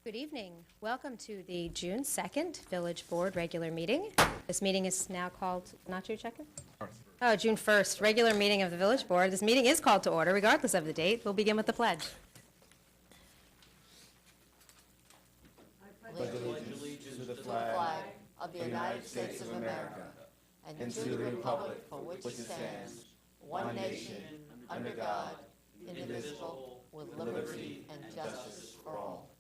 Good evening. Welcome to the June 2nd Village Board regular meeting. This meeting is now called, not June 2nd? Oh, June 1st, regular meeting of the Village Board. This meeting is called to order regardless of the date. We'll begin with the pledge. Pledge allegiance to the flag of the United States of America and to the republic for which it stands, one nation, under God, indivisible, with liberty and justice for all.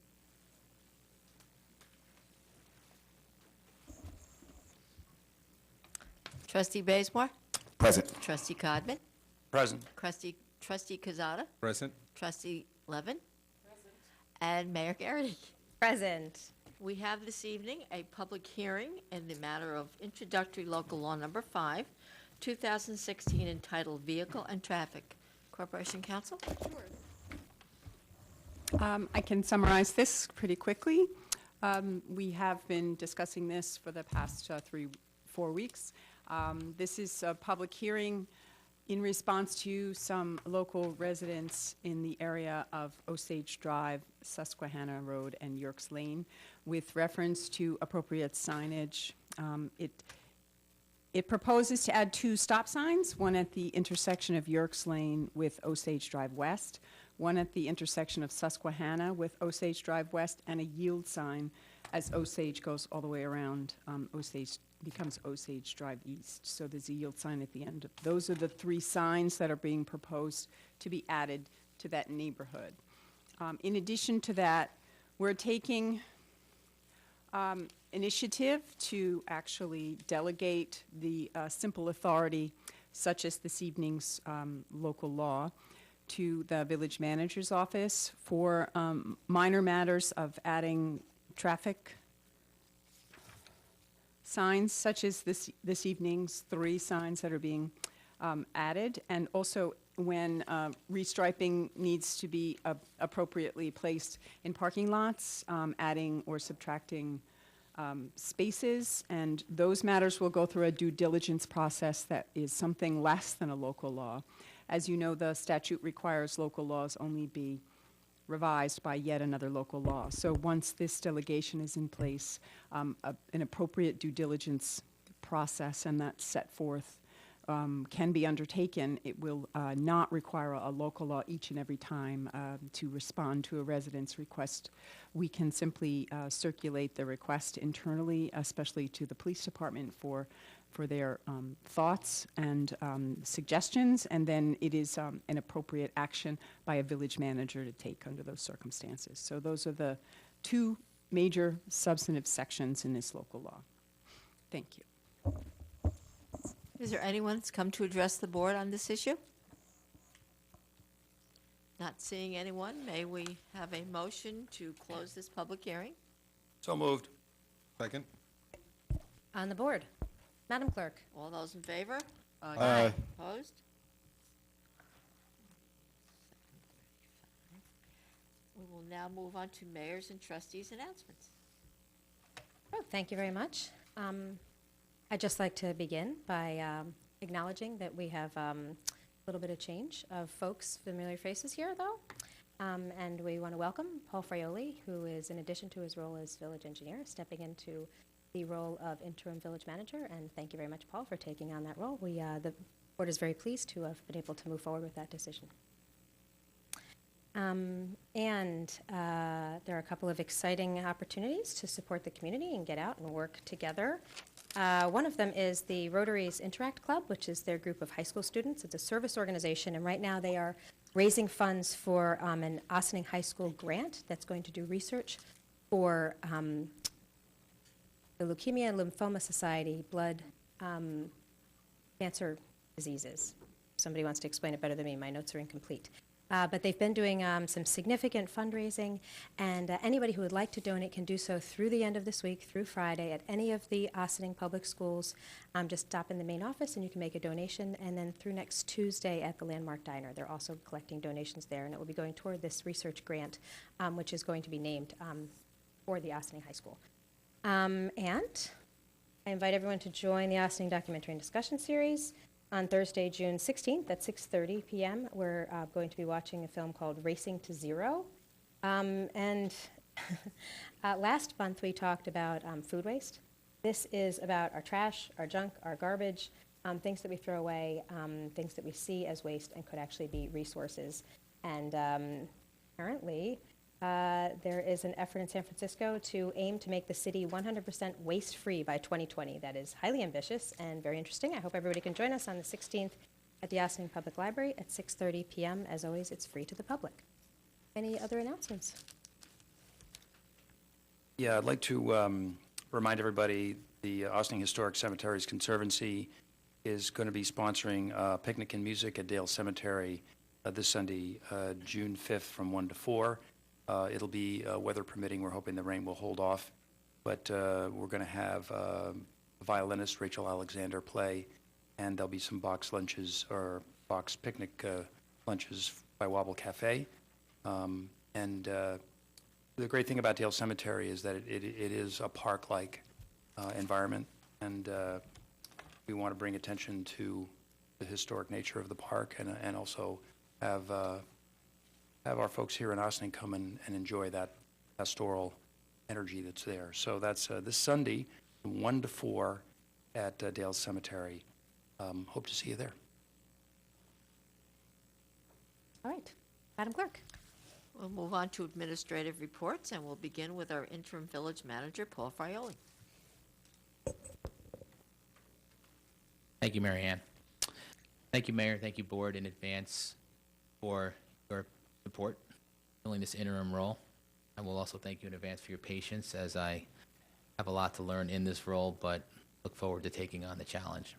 Trustee Bazemore? Present. Trustee Codman? Present. Trustee Cazada? Present. Trustee Levin? Present. And Mayor Garrity. Present. We have this evening a public hearing in the matter of introductory local law number 5, 2016, entitled Vehicle and Traffic. Corporation Counsel? I can summarize this pretty quickly. We have been discussing this for the past 3-4 weeks. This is a public hearing in response to some local residents in the area of Osage Drive, Susquehanna Road, and Yerkes Lane with reference to appropriate signage. It proposes to add 2 stop signs, one at the intersection of Yerkes Lane with Osage Drive West, one at the intersection of Susquehanna with Osage Drive West, and a yield sign as Osage goes all the way around Osage, becomes Osage Drive East. So there's a yield sign at the end. Those are the 3 signs that are being proposed to be added to that neighborhood. In addition to that, we're taking initiative to actually delegate the simple authority, such as this evening's local law, to the village manager's office for minor matters of adding traffic signs, such as this evening's 3 signs that are being added, and also when restriping needs to be appropriately placed in parking lots, adding or subtracting spaces, and those matters will go through a due diligence process that is something less than a local law. As you know, the statute requires local laws only be revised by yet another local law. So once this delegation is in place, an appropriate due diligence process and that's set forth can be undertaken. It will not require a local law each and every time to respond to a resident's request. We can simply circulate the request internally, especially to the police department for their thoughts and suggestions, and then it is an appropriate action by a village manager to take under those circumstances. So those are the 2 major substantive sections in this local law. Thank you. Is there anyone that's come to address the board on this issue? Not seeing anyone, may we have a motion to close this public hearing? So moved. Second. On the board. Madam Clerk. All those in favor? Aye. Opposed? We will now move on to mayor's and trustees' announcements. Oh, thank you very much. I'd just like to begin by acknowledging that we have a little bit of change of folks, familiar faces here, though. And we want to welcome Paul Fraioli, who is, in addition to his role as village engineer, stepping into the role of interim village manager. And thank you very much, Paul, for taking on that role. The board is very pleased to have been able to move forward with that decision. There are a couple of exciting opportunities to support the community and get out and work together. One of them is the Rotary's Interact Club, which is their group of high school students. It's a service organization, and right now they are raising funds for an Ossining High School grant that's going to do research for the Leukemia and Lymphoma Society blood cancer diseases. Somebody wants to explain it better than me. My notes are incomplete. But they've been doing some significant fundraising, and anybody who would like to donate can do so through the end of this week, through Friday, at any of the Ossining public schools. Just stop in the main office and you can make a donation, and then through next Tuesday at the Landmark Diner. They're also collecting donations there, and it will be going toward this research grant, which is going to be named for the Ossining High School. And I invite everyone to join the Ossining Documentary and Discussion Series. On Thursday, June 16th at 6:30 p.m., we're going to be watching a film called Racing to Zero. And Last month, we talked about food waste. This is about our trash, our junk, our garbage, things that we throw away, things that we see as waste and could actually be resources. And apparently, there is an effort in San Francisco to aim to make the city 100% waste-free by 2020. That is highly ambitious and very interesting. I hope everybody can join us on the 16th at the Ossining Public Library at 6:30 p.m. As always, it's free to the public. Any other announcements? Yeah, I'd like to remind everybody, the Ossining Historic Cemeteries Conservancy is going to be sponsoring Picnic and Music at Dale Cemetery this Sunday, June 5th from 1 to 4. It'll be weather permitting. We're hoping the rain will hold off. But we're going to have violinist Rachel Alexander play, and there'll be some box lunches or box picnic lunches by Wobble Cafe. The great thing about Dale Cemetery is that it is a park-like environment, and we want to bring attention to the historic nature of the park, and also have our folks here in Ossining come and enjoy that pastoral energy that's there. So that's this Sunday, 1 to 4 at Dale Cemetery. Hope to see you there. All right. Madam Clerk. We'll move on to administrative reports, and we'll begin with our interim village manager, Paul Frioli. Thank you, Mary Ann. Thank you, Mayor. Thank you, Board, in advance for your support filling this interim role. I will also thank you in advance for your patience, as I have a lot to learn in this role, but look forward to taking on the challenge.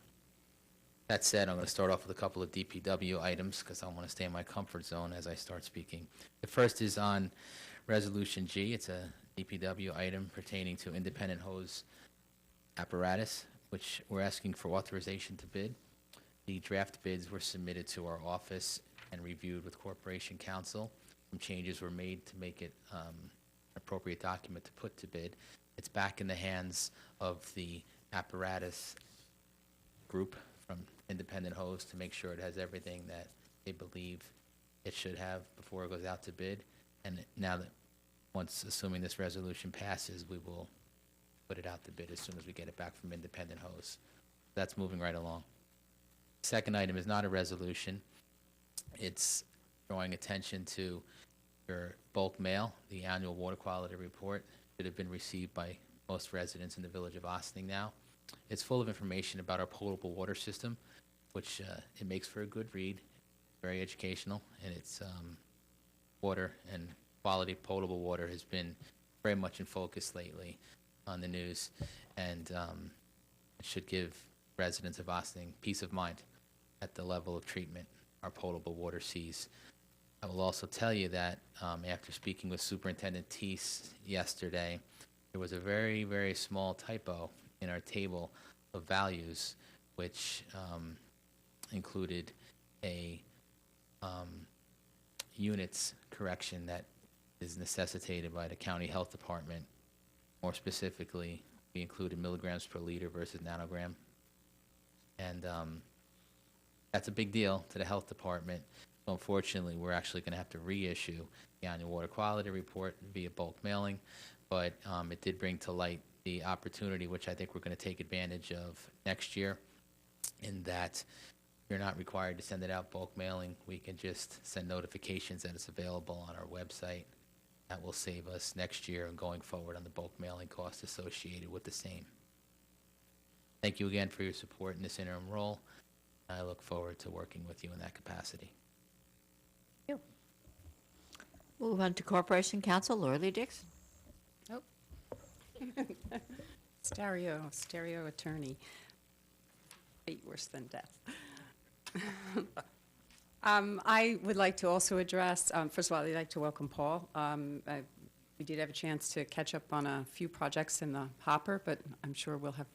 That said, I'm going to start off with a couple of DPW items because I want to stay in my comfort zone as I start speaking. The first is on Resolution G. It's a DPW item pertaining to independent hose apparatus, which we're asking for authorization to bid. The draft bids were submitted to our office and reviewed with Corporation Counsel. Some changes were made to make it an appropriate document to put to bid. It's back in the hands of the apparatus group from Independent Hose to make sure it has everything that they believe it should have before it goes out to bid. And now that, once, assuming this resolution passes, we will put it out to bid as soon as we get it back from Independent Hose. That's moving right along. Second item is not a resolution. It's drawing attention to your bulk mail. The annual water quality report should have been received by most residents in the village of Ossining now. It's full of information about our potable water system, which it makes for a good read, very educational, and it's water and quality potable water has been very much in focus lately on the news, and it should give residents of Ossining peace of mind at the level of treatment our potable water sees. I will also tell you that after speaking with Superintendent Teese yesterday, there was a very, very small typo in our table of values, which included a units correction that is necessitated by the county health department. More specifically, we included milligrams per liter versus nanogram. And that's a big deal to the health department. So unfortunately, we're actually going to have to reissue the annual water quality report via bulk mailing. But it did bring to light the opportunity, which I think we're going to take advantage of next year, in that you're not required to send it out bulk mailing. We can just send notifications that it's available on our website. That will save us next year and going forward on the bulk mailing costs associated with the same. Thank you again for your support in this interim role. I look forward to working with you in that capacity. You. Move on to Corporation Counsel, Laura Lee Dixon. Stereo attorney. Fate worse than death. I would like to also address, first of all, I'd like to welcome Paul. We did have a chance to catch up on a few projects in the hopper, but I'm sure we'll have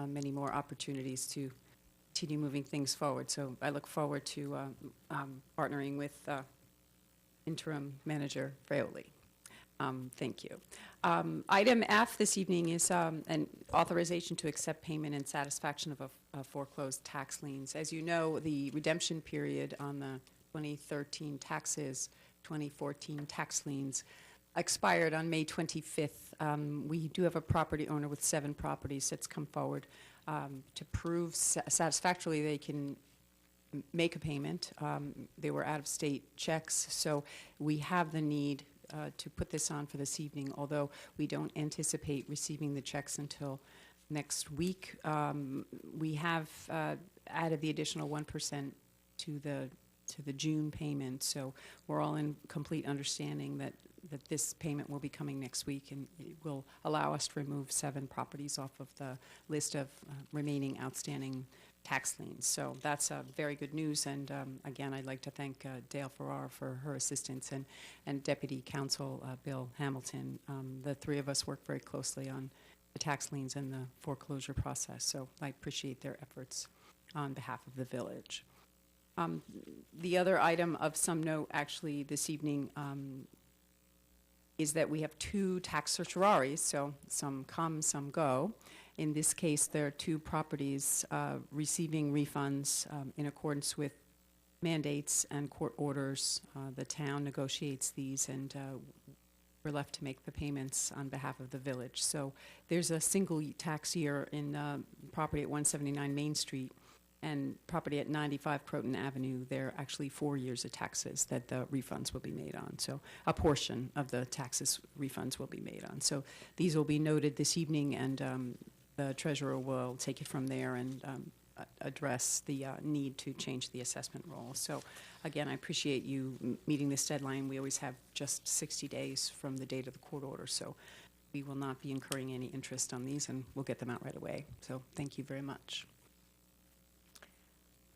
many more opportunities to continue moving things forward. So I look forward to partnering with Interim Manager Frioli. Thank you. Item F this evening is an authorization to accept payment and satisfaction of a foreclosed tax liens. As you know, the redemption period on the 2013 taxes, 2014 tax liens expired on May 25th. We do have a property owner with 7 properties that's come forward to prove satisfactorily they can make a payment. They were out-of-state checks, so we have the need to put this on for this evening, although we don't anticipate receiving the checks until next week. We have added the additional 1% to the June payment, so we're all in complete understanding that this payment will be coming next week, and it will allow us to remove 7 properties off of the list of remaining outstanding tax liens. So that's very good news, and again, I'd like to thank Dale Farrar for her assistance, and Deputy Counsel Bill Hamilton. The 3 of us work very closely on the tax liens and the foreclosure process, so I appreciate their efforts on behalf of the village. The other item of some note, actually, this evening is that we have 2 tax certioraries, so some come, some go. In this case, there are 2 properties receiving refunds in accordance with mandates and court orders. The town negotiates these, and we're left to make the payments on behalf of the village. So there's a single tax year in property at 179 Main Street and property at 95 Croton Avenue. There are actually 4 years of taxes that the refunds will be made on. So a portion of the taxes refunds will be made on. So these will be noted this evening, and the treasurer will take it from there and address the need to change the assessment roll. So again, I appreciate you meeting this deadline. We always have just 60 days from the date of the court order, so we will not be incurring any interest on these, and we'll get them out right away. So thank you very much.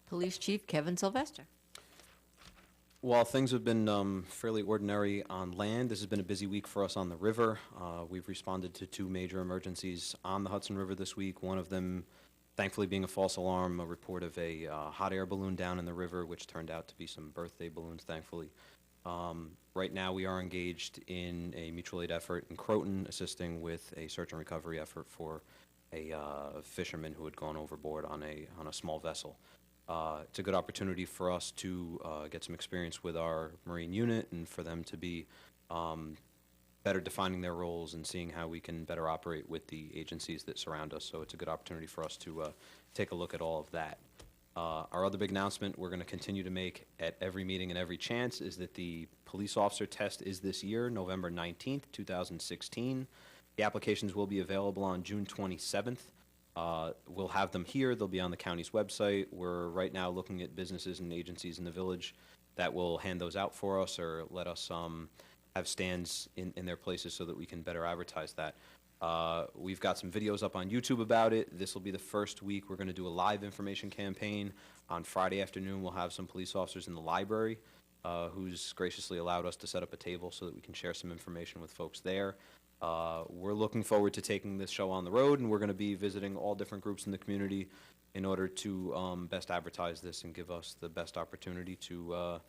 Police Chief Kevin Sylvester. While things have been fairly ordinary on land, this has been a busy week for us on the river. We've responded to 2 major emergencies on the Hudson River this week. One of them, thankfully, being a false alarm, a report of a hot air balloon down in the river, which turned out to be some birthday balloons, thankfully. Right now, we are engaged in a mutual aid effort in Croton, assisting with a search and recovery effort for a fisherman who had gone overboard on a small vessel. It's a good opportunity for us to get some experience with our Marine unit and for them to be better defining their roles and seeing how we can better operate with the agencies that surround us. So it's a good opportunity for us to take a look at all of that. Our other big announcement we're going to continue to make at every meeting and every chance is that the police officer test is this year, November 19th, 2016. The applications will be available on June 27th. We'll have them here. They'll be on the county's website. We're right now looking at businesses and agencies in the village that will hand those out for us or let us have stands in their places so that we can better advertise that. We've got some videos up on YouTube about it. This will be the first week we're going to do a live information campaign. On Friday afternoon, we'll have some police officers in the library who's graciously allowed us to set up a table so that we can share some information with folks there. We're looking forward to taking this show on the road, and we're going to be visiting all different groups in the community in order to best advertise this and give us the best opportunity to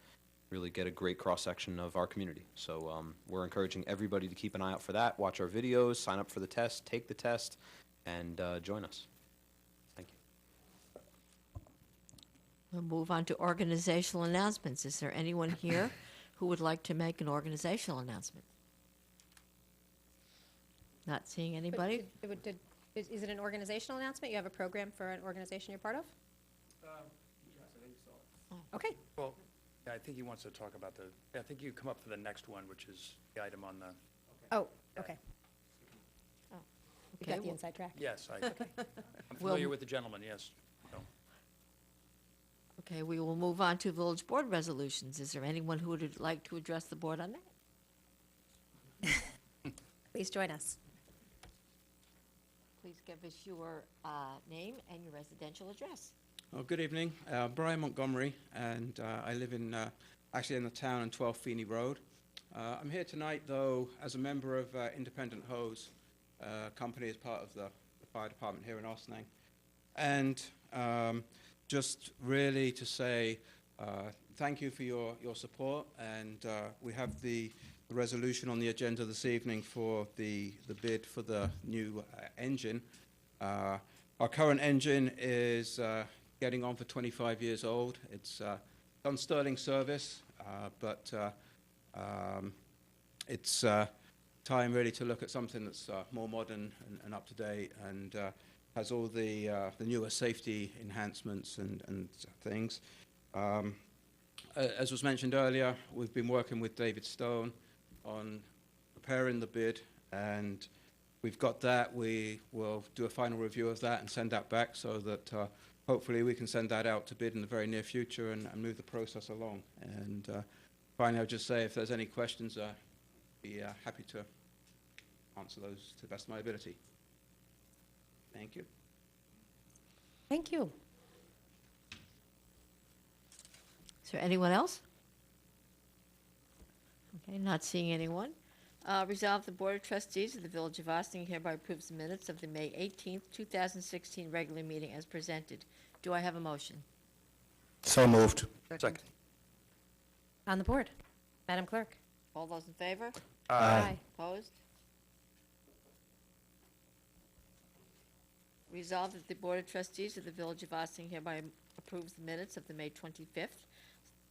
really get a great cross-section of our community. So we're encouraging everybody to keep an eye out for that, watch our videos, sign up for the test, take the test, and join us. Thank you. We'll move on to organizational announcements. Is there anyone here who would like to make an organizational announcement? Not seeing anybody? Is it an organizational announcement? You have a program for an organization you're part of? Yes, I think so. Okay. Well, yeah, I think he wants to talk about I think you come up for the next one, which is the item on the, Oh, okay. You Okay, got the well- inside track? yes, I'm familiar with the gentleman, yes. So, Okay, we will move on to village board resolutions. Is there anyone who would like to address the board on that? Please join us. Please give us your name and your residential address. Oh, good evening. Brian Montgomery, and I live in, actually in the town on 12 Feeney Road. I'm here tonight, though, as a member of Independent Hose Company as part of the fire department here in Ossining. And just really to say thank you for your support, and we have the resolution on the agenda this evening for the bid for the new engine. Our current engine is getting on for 25 years old. It's done sterling service, but it's time really to look at something that's more modern and up to date, and has all the newer safety enhancements and things. As was mentioned earlier, we've been working with David Stone on preparing the bid, and we've got that. We will do a final review of that and send that back so that hopefully we can send that out to bid in the very near future and move the process along. And finally, I'll just say if there's any questions, I'd be happy to answer those to the best of my ability. Thank you. Thank you. Is there anyone else? Okay, not seeing anyone. Resolve the Board of Trustees of the Village of Ossining hereby approves the minutes of the May 18th, 2016 regular meeting as presented. Do I have a motion? So moved. Second. On the board. Madam Clerk? All those in favor? Aye. Opposed? Resolved that the Board of Trustees of the Village of Ossining hereby approves the minutes of the May 25th,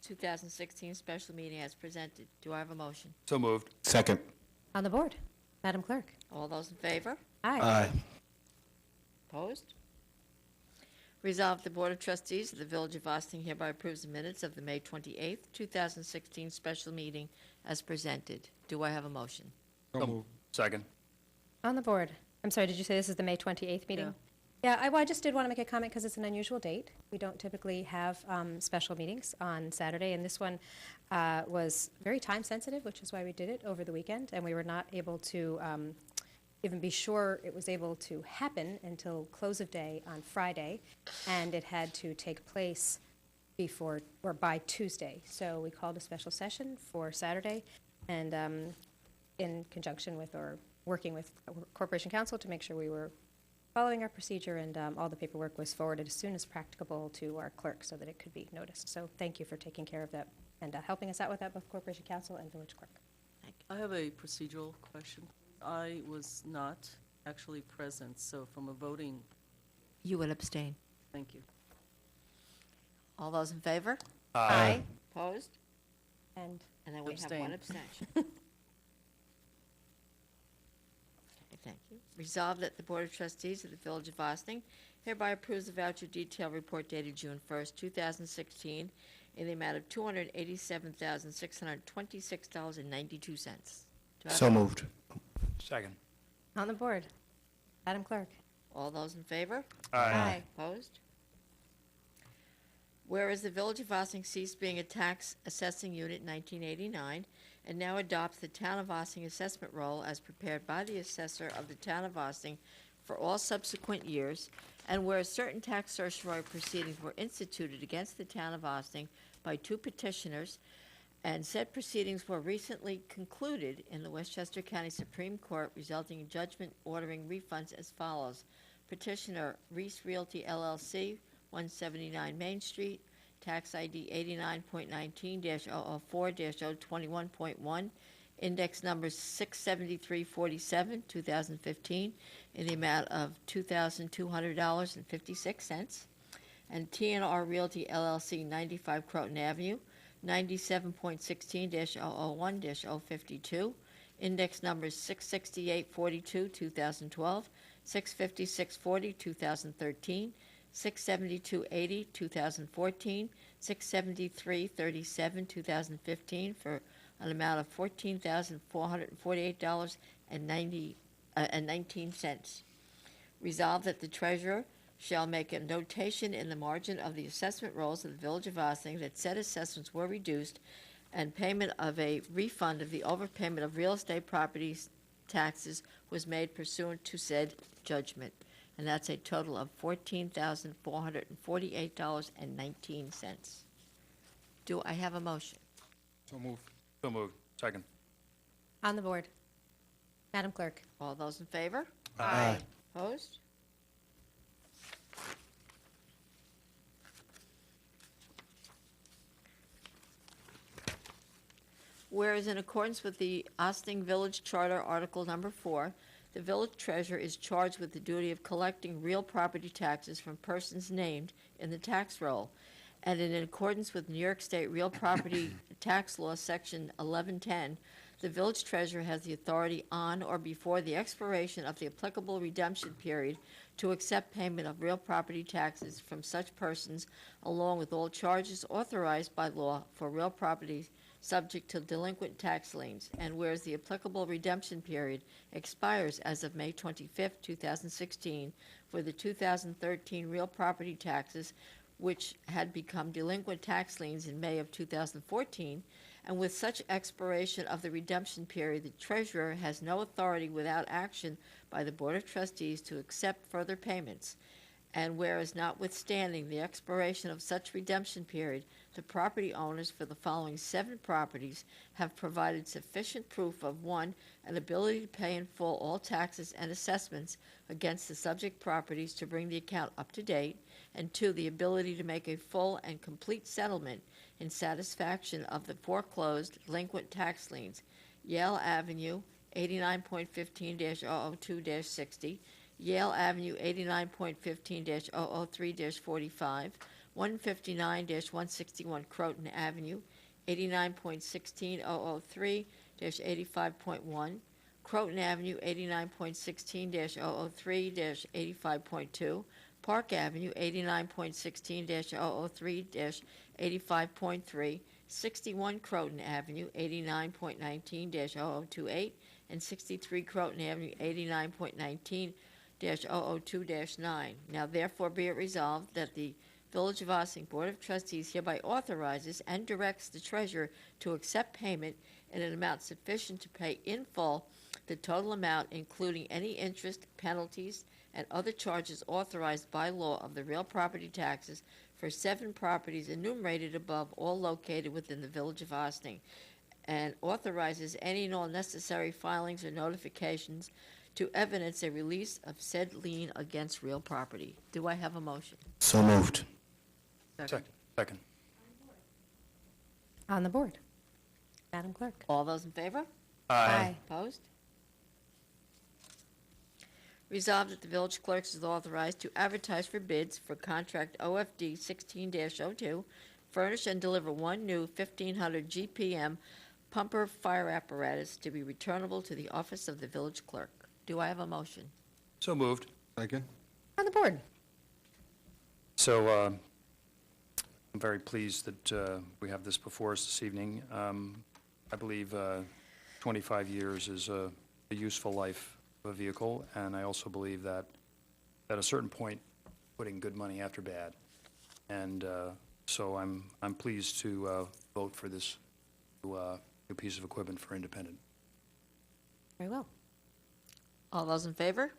2016 special meeting as presented. Do I have a motion? So moved. Second. On the board. Madam Clerk? All those in favor? Aye. Opposed? Resolved the Board of Trustees of the Village of Ossining hereby approves the minutes of the May 28th, 2016 special meeting as presented. Do I have a motion? So moved. Second. On the board. I'm sorry, did you say this is the May 28th meeting? Yeah, I just did want to make a comment because it's an unusual date. We don't typically have special meetings on Saturday, and this one was very time-sensitive, which is why we did it over the weekend, and we were not able to even be sure it was able to happen until close of day on Friday, and it had to take place before or by Tuesday. So we called a special session for Saturday, and in conjunction with or working with Corporation Counsel to make sure we were following our procedure, and all the paperwork was forwarded as soon as practicable to our clerk so that it could be noticed. So thank you for taking care of that and helping us out with that, both Corporation Counsel and Village Clerk. I have a procedural question. I was not actually present, so from a voting, You will abstain. thank you. All those in favor? Aye. Opposed? And And then we have one abstention. Okay, thank you. Resolved that the Board of Trustees of the Village of Ossining hereby approves the voucher detail report dated June 1st, 2016, in the amount of $287,626.92. So moved. Second. on the board. Madam Clerk? All those in favor? Aye. Opposed? Whereas the Village of Ossining ceased being a tax assessing unit in 1989 and now adopts the Town of Ossining assessment roll as prepared by the assessor of the Town of Ossining for all subsequent years, and where certain tax certiorari proceedings were instituted against the Town of Ossining by two petitioners, and said proceedings were recently concluded in the Westchester County Supreme Court, resulting in judgment ordering refunds as follows. Petitioner Reese Realty LLC, 179 Main Street, tax ID 89.19-004-021.1, index number 67347, 2015, in the amount of $2,200.56. And TNR Realty LLC, 95 Croton Avenue, 97.16-001-052, index numbers 66842, 2012, 65640, 2013, 67280, 2014, 67337, 2015, for an amount of $14,448.19. Resolved that the treasurer shall make a notation in the margin of the assessment rolls of the Village of Ossining that said assessments were reduced and payment of a refund of the overpayment of real estate properties taxes was made pursuant to said judgment. And that's a total of $14,448.19. Do I have a motion? So moved. So moved. Second. On the board. Madam Clerk? All those in favor? Aye. Opposed? Whereas in accordance with the Ossining Village Charter, Article Number 4, the village treasurer is charged with the duty of collecting real property taxes from persons named in the tax roll. And in accordance with New York State Real Property Tax Law, Section 1110, the village treasurer has the authority on or before the expiration of the applicable redemption period to accept payment of real property taxes from such persons, along with all charges authorized by law for real property subject to delinquent tax liens. And whereas the applicable redemption period expires as of May 25, 2016, for the 2013 real property taxes, which had become delinquent tax liens in May of 2014, and with such expiration of the redemption period, the treasurer has no authority without action by the Board of Trustees to accept further payments. And whereas notwithstanding the expiration of such redemption period, the property owners for the following 7 properties have provided sufficient proof of, 1, an ability to pay in full all taxes and assessments against the subject properties to bring the account up to date, and 2, the ability to make a full and complete settlement in satisfaction of the foreclosed delinquent tax liens: Yale Avenue, 89.15-002-60, Yale Avenue, 89.15-003-45, 159-161 Croton Avenue, 89.16-003-85.1, Croton Avenue, 89.16-003-85.2, Park Avenue, 89.16-003-85.3, 61 Croton Avenue, 89.19-0028, and 63 Croton Avenue, 89.19-002-9. Now therefore be it resolved that the Village of Ossining Board of Trustees hereby authorizes and directs the treasurer to accept payment in an amount sufficient to pay in full the total amount, including any interest, penalties, and other charges authorized by law of the real property taxes for 7 properties enumerated above, all located within the Village of Ossining, and authorizes any and all necessary filings or notifications to evidence a release of said lien against real property. Do I have a motion? So moved. Second. On the board. Madam Clerk. All those in favor? Aye. Opposed? Resolved that the village clerk is authorized to advertise for bids for contract OFD 16-02, furnish and deliver 1 new 1500 GPM pumper fire apparatus to be returnable to the office of the village clerk. Do I have a motion? So moved. Second. On the board. So I'm very pleased that we have this before us this evening. I believe 25 years is a useful life of a vehicle, and I also believe that at a certain point, putting good money after bad. And so I'm pleased to vote for this new piece of equipment for Independent. Very well. All those in favor?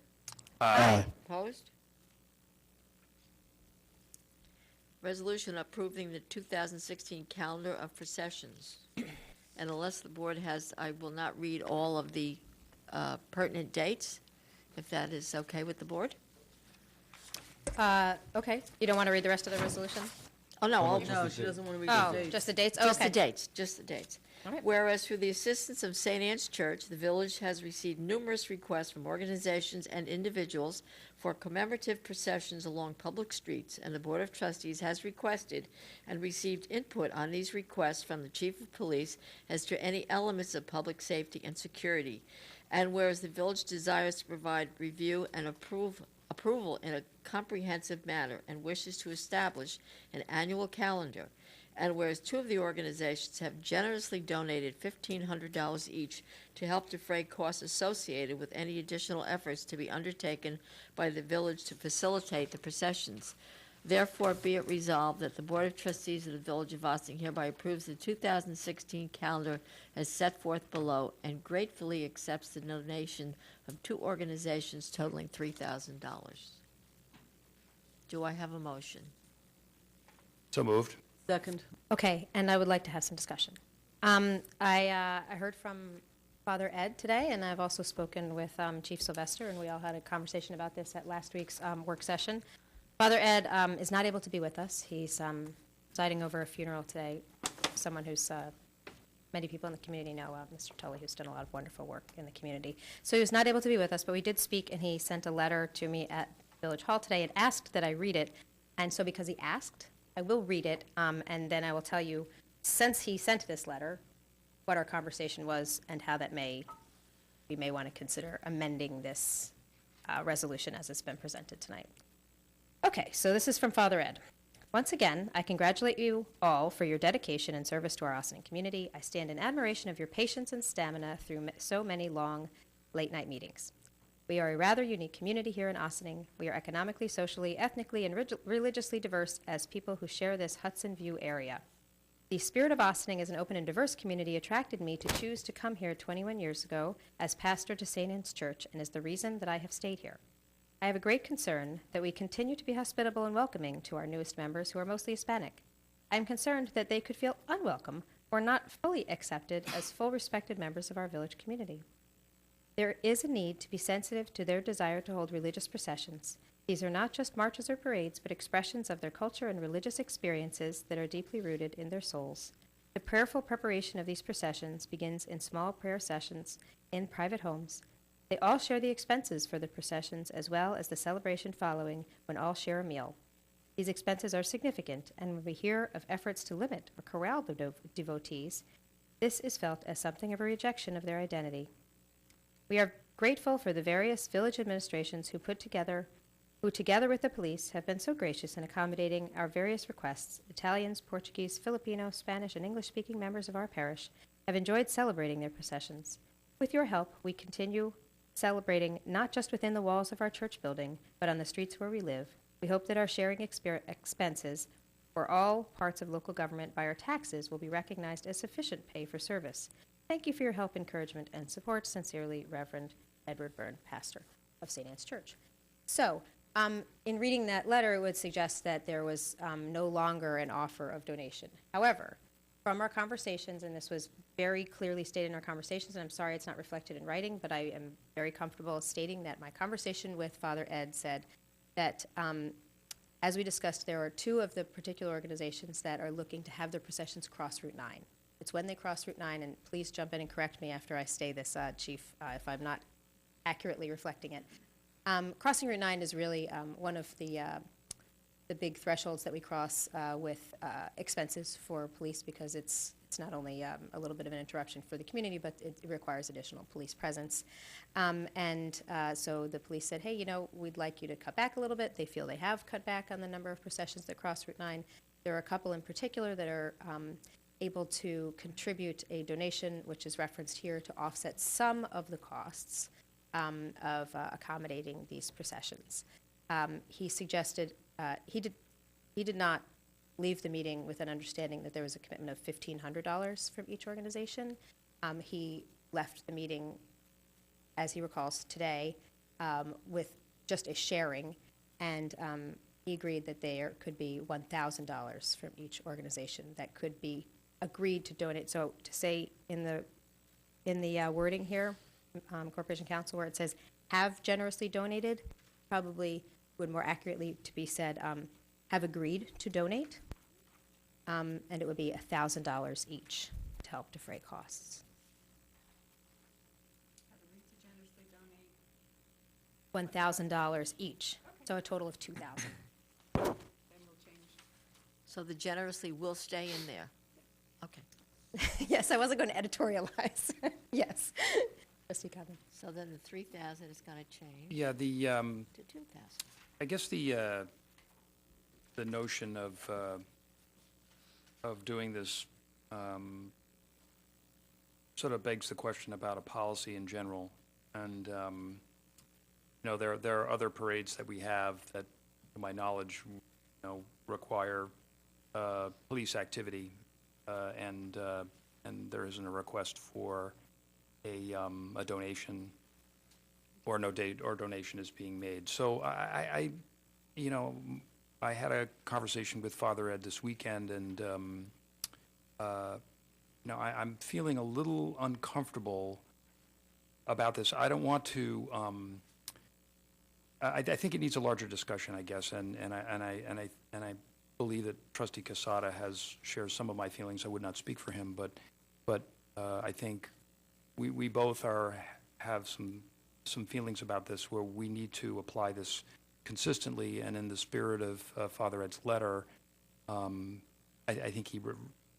Aye. Opposed? Resolution approving the 2016 calendar of processions. And unless the board has, I will not read all of the pertinent dates, if that is okay with the board. Okay. You don't want to read the rest of the resolution? Oh, no, I'll No, she doesn't want to read Oh, the dates. just the dates? just the Okay. dates, just the dates. All right. Whereas through the assistance of St. Anne's Church, the village has received numerous requests from organizations and individuals for commemorative processions along public streets, and the Board of Trustees has requested and received input on these requests from the Chief of Police as to any elements of public safety and security. And whereas the village desires to provide review and approval in a comprehensive manner and wishes to establish an annual calendar, and whereas 2 of the organizations have generously donated $1,500 each to help defray costs associated with any additional efforts to be undertaken by the village to facilitate the processions. Therefore, be it resolved that the Board of Trustees of the Village of Ossining hereby approves the 2016 calendar as set forth below and gratefully accepts the donation of 2 organizations totaling $3,000. Do I have a motion? So moved. Second. Okay, and I would like to have some discussion. I heard from Father Ed today, and I've also spoken with Chief Sylvester, and we all had a conversation about this at last week's work session. Father Ed is not able to be with us. He's presiding over a funeral today, someone who's many people in the community know, Mr. Tully, who's done a lot of wonderful work in the community. So he was not able to be with us, but we did speak, and he sent a letter to me at Village Hall today and asked that I read it. And so because he asked, I will read it, and then I will tell you, since he sent this letter, what our conversation was and how that we may want to consider amending this resolution as it's been presented tonight. Okay, so this is from Father Ed. Once again, I congratulate you all for your dedication and service to our Ossining community. I stand in admiration of your patience and stamina through so many long, late-night meetings. We are a rather unique community here in Ossining. We are economically, socially, ethnically, and religiously diverse as people who share this Hudson View area. The spirit of Ossining as an open and diverse community attracted me to choose to come here 21 years ago as pastor to St. Anne's Church and is the reason that I have stayed here. I have a great concern that we continue to be hospitable and welcoming to our newest members who are mostly Hispanic. I am concerned that they could feel unwelcome or not fully accepted as full respected members of our village community. There is a need to be sensitive to their desire to hold religious processions. These are not just marches or parades, but expressions of their culture and religious experiences that are deeply rooted in their souls. The prayerful preparation of these processions begins in small prayer sessions in private homes. They all share the expenses for the processions as well as the celebration following when all share a meal. These expenses are significant, and when we hear of efforts to limit or corral the devotees, this is felt as something of a rejection of their identity. We are grateful for the various village administrations who together with the police, have been so gracious in accommodating our various requests. Italians, Portuguese, Filipino, Spanish, and English-speaking members of our parish have enjoyed celebrating their processions. With your help, we continue celebrating not just within the walls of our church building, but on the streets where we live. We hope that our sharing expenses for all parts of local government by our taxes will be recognized as sufficient pay for service. Thank you for your help, encouragement, and support. Sincerely, Reverend Edward Byrne, pastor of St. Anne's Church. So, in reading that letter, it would suggest that there was no longer an offer of donation. However, from our conversations, and this was very clearly stated in our conversations, and I'm sorry it's not reflected in writing, but I am very comfortable stating that my conversation with Father Ed said that, as we discussed, there are two of the particular organizations that are looking to have their processions cross Route 9. It's when they cross Route 9, and please jump in and correct me after I say this, Chief, if I'm not accurately reflecting it. Crossing Route 9 is really one of the big thresholds that we cross with expenses for police, because it's not only a little bit of an interruption for the community, but it requires additional police presence. So the police said, hey, we'd like you to cut back a little bit. They feel they have cut back on the number of processions that cross Route 9. There are a couple in particular that are able to contribute a donation, which is referenced here, to offset some of the costs of accommodating these processions. He suggested, he did not leave the meeting with an understanding that there was a commitment of $1,500 from each organization. He left the meeting, as he recalls today, with just a sharing, and he agreed that there could be $1,000 from each organization that could be agreed to donate. So to say in the wording here, Corporation Council, where it says have generously donated, probably would more accurately to be said have agreed to donate, and it would be $1,000 each to help defray costs. $1,000 each, so a total of $2,000. So the generously will stay in there. Okay. Yes, I wasn't going to editorialize. Yes. Trustee Cobbin. So then the 3,000 is going to change Yeah, to 2,000. I guess the notion of doing this sort of begs the question about a policy in general. And, there are other parades that we have that, to my knowledge, require police activity, and there isn't a request for a donation, or no date or donation is being made. So I had a conversation with Father Ed this weekend, and I'm feeling a little uncomfortable about this. I don't want to. I think it needs a larger discussion, I guess, and I believe that Trustee Casada shares some of my feelings. I would not speak for him, but I think we both have some feelings about this, where we need to apply this consistently, and in the spirit of Father Ed's letter, I think he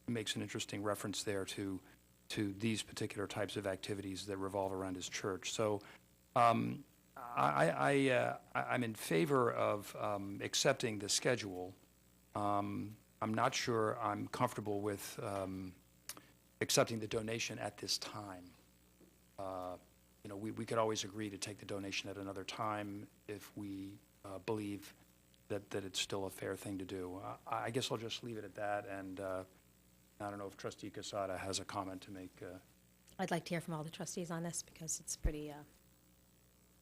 makes an interesting reference there to to these particular types of activities that revolve around his church. So I'm in favor of accepting the schedule. I'm not sure I'm comfortable with accepting the donation at this time. You know, we could always agree to take the donation at another time if we believe that it's still a fair thing to do. I guess I'll just leave it at that, and I don't know if Trustee Casada has a comment to make. I'd like to hear from all the trustees on this because it's pretty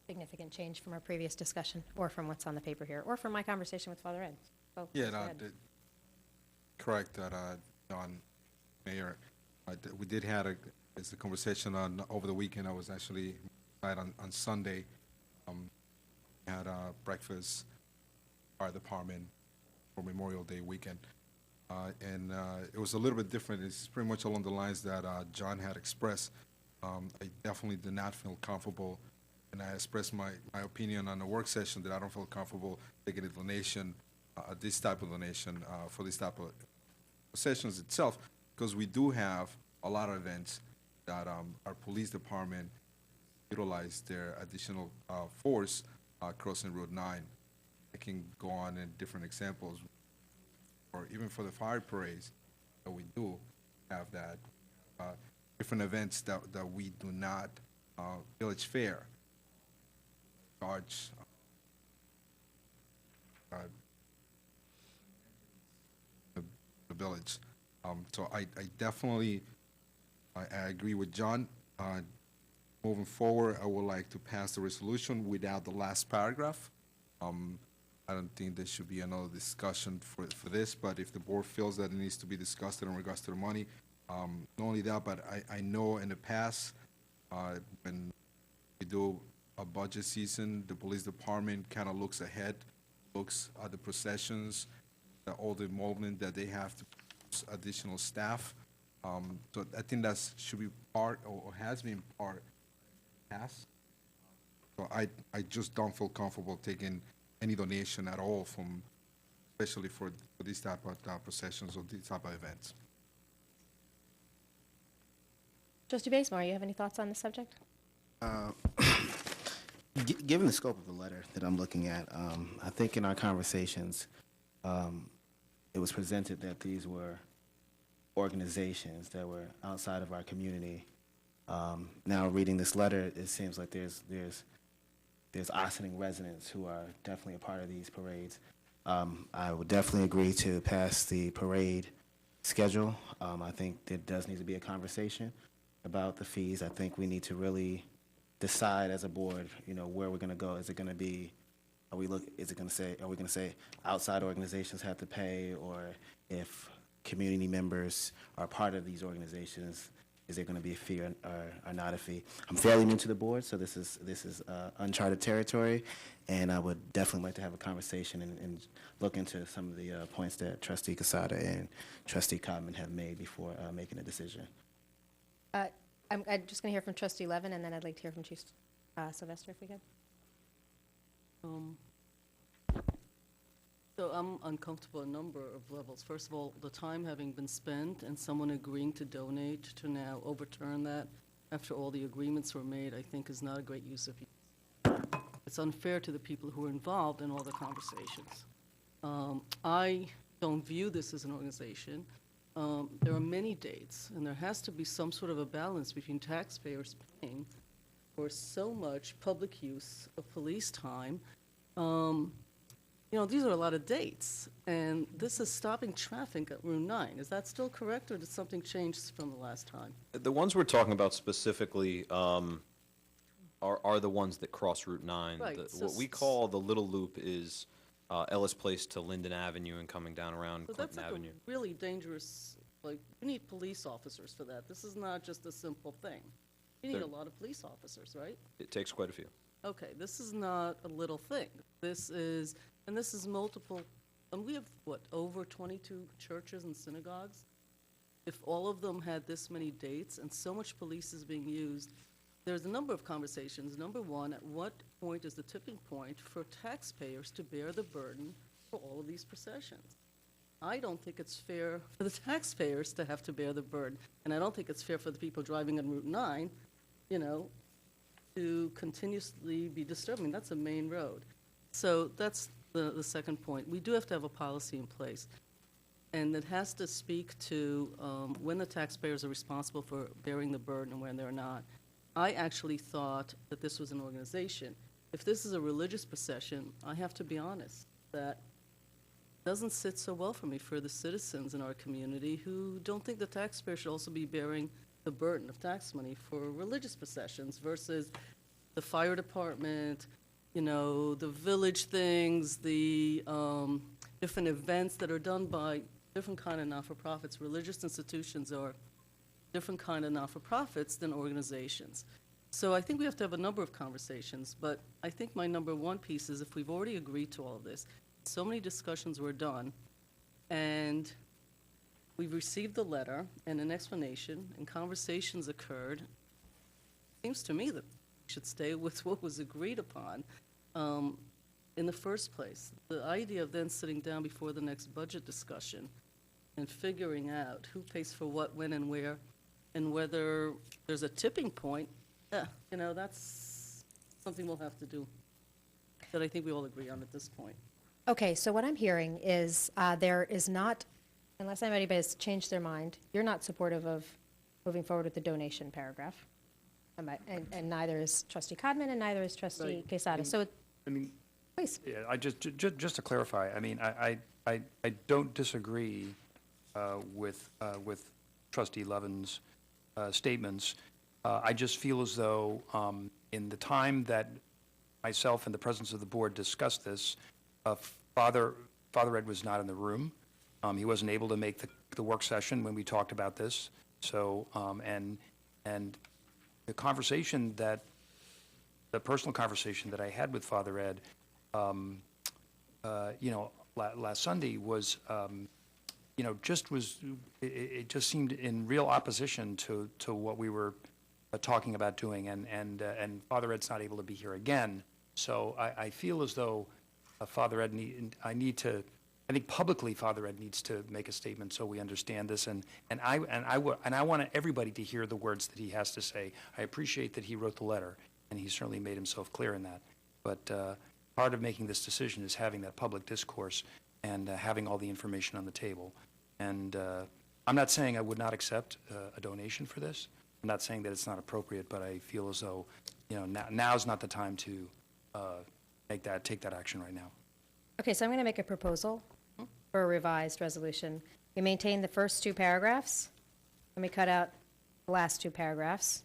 significant change from our previous discussion, or from what's on the paper here, or from my conversation with Father Ed. So, Yeah, go ahead. correct that, John, Mayor. We did have a conversation over the weekend. I was actually on Sunday. Had breakfast, fire department for Memorial Day weekend. And it was a little bit different. It's pretty much along the lines that John had expressed. I definitely did not feel comfortable, and I expressed my opinion on the work session that I don't feel comfortable taking a donation, this type of donation for this type of sessions itself, because we do have a lot of events that our police department utilize their additional force crossing Route 9. I can go on in different examples, or even for the fire parades that we do have that, different events that we do not, Village Fair, charge the village. So I definitely, I agree with John. Moving forward, I would like to pass the resolution without the last paragraph. I don't think there should be another discussion for this, but if the board feels that it needs to be discussed in regards to the money, not only that, but I know in the past, when we do a budget season, the police department kind of looks ahead, looks at the processions, all the involvement that they have to produce additional staff. So I think that should be part, or has been part, past. So I just don't feel comfortable taking any donation at all from, especially for these type of processions or these type of events. Trustee Bazemore, you have any thoughts on the subject? Given the scope of the letter that I'm looking at, I think in our conversations, it was presented that these were organizations that were outside of our community. Now, reading this letter, it seems like there's Ossining residents who are definitely a part of these parades. I would definitely agree to pass the parade schedule. I think there does need to be a conversation about the fees. I think we need to really decide as a board, you know, where we're going to go. Is it going to be, are we going to say outside organizations have to pay, or if community members are part of these organizations, is there going to be a fee or not a fee? I'm fairly new to the board, so this is uncharted territory, and I would definitely like to have a conversation and look into some of the points that Trustee Casada and Trustee Codman have made before making a decision. I'm just going to hear from Trustee Levin, and then I'd like to hear from Chief Sylvester, if we could. So I'm uncomfortable on a number of levels. First of all, the time having been spent and someone agreeing to donate, to now overturn that after all the agreements were made, I think is not a great use of use. It's unfair to the people who are involved in all the conversations. I don't view this as an organization. There are many dates, and there has to be some sort of a balance between taxpayers paying for so much public use of police time. You know, these are a lot of dates, and this is stopping traffic at Route 9. Is that still correct, or did something change from the last time? The ones we're talking about specifically are the ones that cross Route 9. Right, What we call the Little Loop is Ellis Place to Linden Avenue and coming down around So that's Clinton like Avenue. a really dangerous, like, you need police officers for that. This is not just a simple thing. You need There- a lot of police officers, right? It takes quite a few. Okay, this is not a little thing. This is multiple, and we have, what, over 22 churches and synagogues? If all of them had this many dates and so much police is being used, there's a number of conversations. Number one, at what point is the tipping point for taxpayers to bear the burden for all of these processions? I don't think it's fair for the taxpayers to have to bear the burden. And I don't think it's fair for the people driving on Route 9, you know, to continuously be disturbing. That's a main road. So that's the second point. We do have to have a policy in place. And it has to speak to when the taxpayers are responsible for bearing the burden and when they're not. I actually thought that this was an organization. If this is a religious procession, I have to be honest, that doesn't sit so well for me for the citizens in our community who don't think the taxpayer should also be bearing the burden of tax money for religious processions versus the fire department, you know, the village things, the different events that are done by different kind of not-for-profits. Religious institutions are different kind of not-for-profits than organizations. So I think we have to have a number of conversations, but I think my number one piece is if we've already agreed to all of this, so many discussions were done, and we've received the letter and an explanation, and conversations occurred, seems to me that we should stay with what was agreed upon in the first place. The idea of then sitting down before the next budget discussion and figuring out who pays for what, when, and where, and whether there's a tipping point, you know, that's something we'll have to do, that I think we all agree on at this point. Okay, so what I'm hearing is there is not, unless anybody has changed their mind, you're not supportive of moving forward with the donation paragraph. And neither is Trustee Codman, and neither is Trustee Right. Quesada. So, I mean, please. yeah, I just to clarify, I mean, I don't disagree with Trustee Levin's statements. I just feel as though in the time that myself and the presence of the board discussed this, Father Ed was not in the room. He wasn't able to make the work session when we talked about this. So, and the conversation the personal conversation that I had with Father Ed, you know, last Sunday was, you know, it just seemed in real opposition to what we were talking about doing, and Father Ed's not able to be here again. So I feel as though Father Ed I think publicly Father Ed needs to make a statement so we understand this, and I want everybody to hear the words that he has to say. I appreciate that he wrote the letter, and he certainly made himself clear in that. But part of making this decision is having that public discourse and having all the information on the table. And I'm not saying I would not accept a donation for this. I'm not saying that it's not appropriate, but I feel as though, you know, now's not the time to take that action right now. Okay, so I'm going to make a proposal for a revised resolution. We maintain the first two paragraphs, and we cut out the last two paragraphs.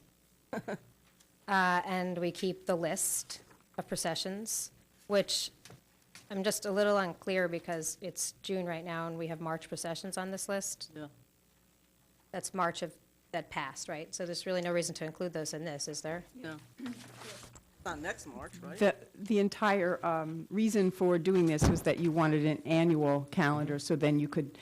And we keep the list of processions, which I'm just a little unclear because it's June right now, and we have March processions on this list. Yeah. That's March that passed, right? So there's really no reason to include those in this, is there? Yeah. Not next March, right? The entire reason for doing this was that you wanted an annual calendar, so then you could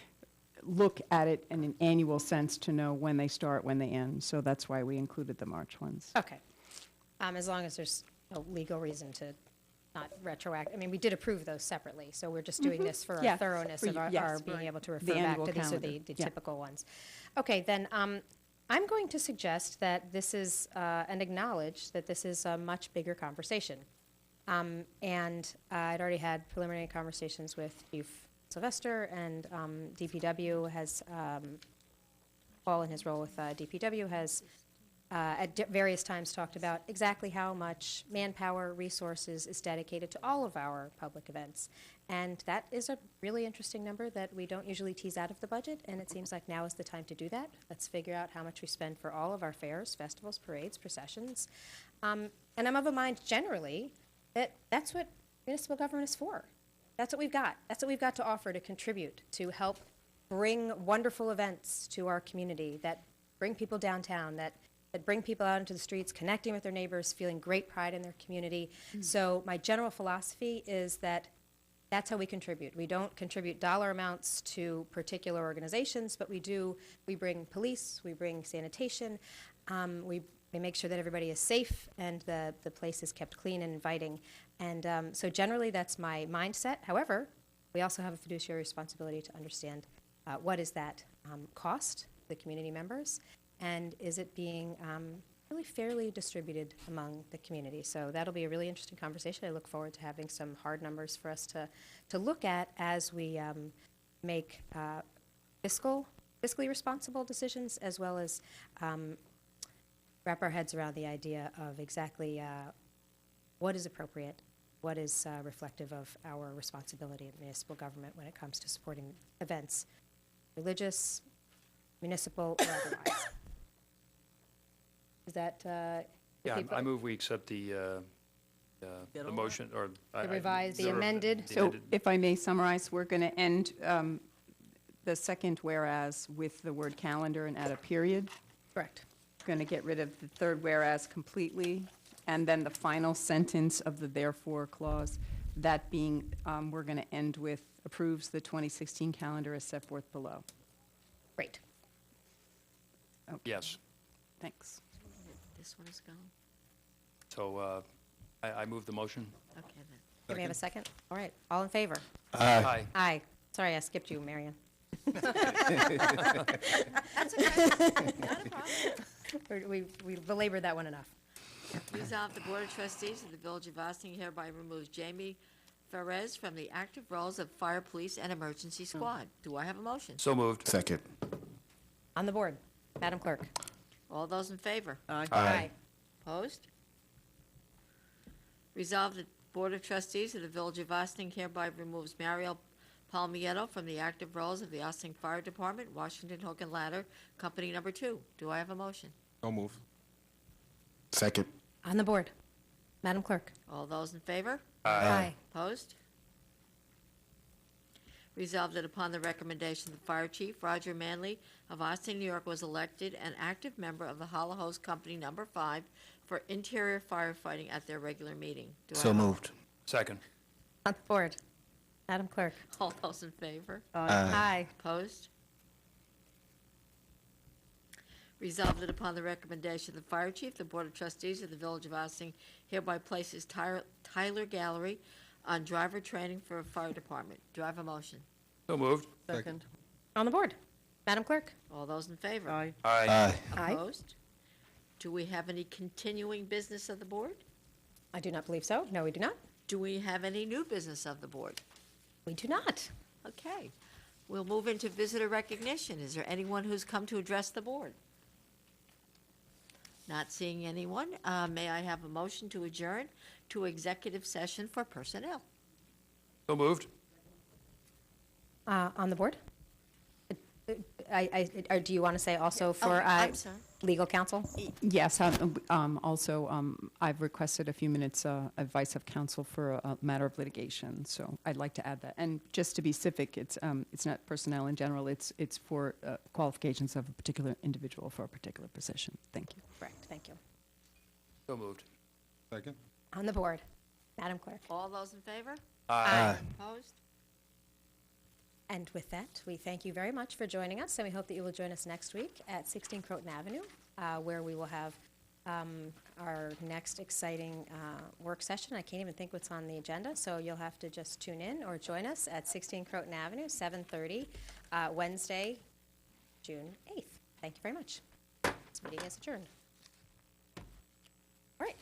look at it in an annual sense to know when they start, when they end. So that's why we included the March ones. Okay. As long as there's no legal reason to not retroact. I mean, we did approve those separately, so we're just doing this for Yeah, our thoroughness for of you, our yes, being right. able to The refer back annual to these are calendar, the yeah. typical ones. Okay, then, I'm going to suggest that this is, and acknowledge that this is a much bigger conversation. And I'd already had preliminary conversations with Chief Sylvester, and DPW has, Paul in his role with DPW has at various times talked about exactly how much manpower, resources is dedicated to all of our public events. And that is a really interesting number that we don't usually tease out of the budget, and it seems like now is the time to do that. Let's figure out how much we spend for all of our fairs, festivals, parades, processions. And I'm of a mind generally that that's what municipal government is for. That's what we've got. That's what we've got to offer to contribute, to help bring wonderful events to our community, that bring people downtown, that bring people out into the streets, connecting with their neighbors, feeling great pride in their community. So my general philosophy is that that's how we contribute. We don't contribute dollar amounts to particular organizations, but we bring police, we bring sanitation, we make sure that everybody is safe and the place is kept clean and inviting. And so generally that's my mindset. However, we also have a fiduciary responsibility to understand what is that cost, the community members, and is it being really fairly distributed among the community. So that'll be a really interesting conversation. I look forward to having some hard numbers for us to look at as we make fiscally responsible decisions, as well as wrap our heads around the idea of exactly what is appropriate, what is reflective of our responsibility in municipal government when it comes to supporting events, religious, municipal, or otherwise. Is that? Yeah, okay, I move we accept the Get all motion, or. The revised, the amended. So if I may summarize, we're going to end the second whereas with the word calendar and add a period. Correct. Going to get rid of the third whereas completely, and then the final sentence of the therefore clause, that being, we're going to end with approves the 2016 calendar as set forth below. Great. Yes. Thanks. This one is gone. So I move the motion. Okay, then. Can we have a second? All right. All in favor? Aye. Aye. Sorry, I skipped you, Marion. That's okay. Not a problem. We belabored that one enough. Resolved, the Board of Trustees of the Village of Ossining hereby removes Jamie Ferez from the active roles of Fire, Police, and Emergency Squad. Do I have a motion? So moved. Second. On the board, Madam Clerk. All those in favor? Aye. Opposed? Resolved, the Board of Trustees of the Village of Ossining hereby removes Mariel Palmiero from the active roles of the Ossining Fire Department, Washington Hook and Ladder, Company Number 2. Do I have a motion? So move. Second. On the board, Madam Clerk. All those in favor? Aye. Opposed? Resolved that upon the recommendation of the Fire Chief, Roger Manley of Austin, New York, was elected an active member of the Hollow Hose Company Number 5 for interior firefighting at their regular meeting. Do I So have a- moved. Second. On the board, Madam Clerk. All those in favor? Aye. Opposed? Resolved that upon the recommendation of the Fire Chief, the Board of Trustees of the Village of Ossining hereby places Tyler Gallery on driver training for a fire department. Do I have a motion? So moved. Second. On the board, Madam Clerk. All those in favor? Aye. Aye. Aye. Opposed? Do we have any continuing business of the board? I do not believe so. No, we do not. Do we have any new business of the board? We do not. Okay. We'll move into visitor recognition. Is there anyone who's come to address the board? Not seeing anyone. May I have a motion to adjourn to executive session for personnel? So moved. On the board? Do you want to say also for I'm sorry. legal counsel? Yes, also, I've requested a few minutes advice of counsel for a matter of litigation, so I'd like to add that. And just to be specific, it's not personnel in general, it's for qualifications of a particular individual for a particular position. Thank you. Correct, thank you. So moved. Second. On the board, Madam Clerk. All those in favor? Aye. Opposed? And with that, we thank you very much for joining us, and we hope that you will join us next week at 16 Croton Avenue, where we will have our next exciting work session. I can't even think what's on the agenda, so you'll have to just tune in or join us at 16 Croton Avenue, 7:30, Wednesday, June 8th. Thank you very much. This meeting is adjourned. All right.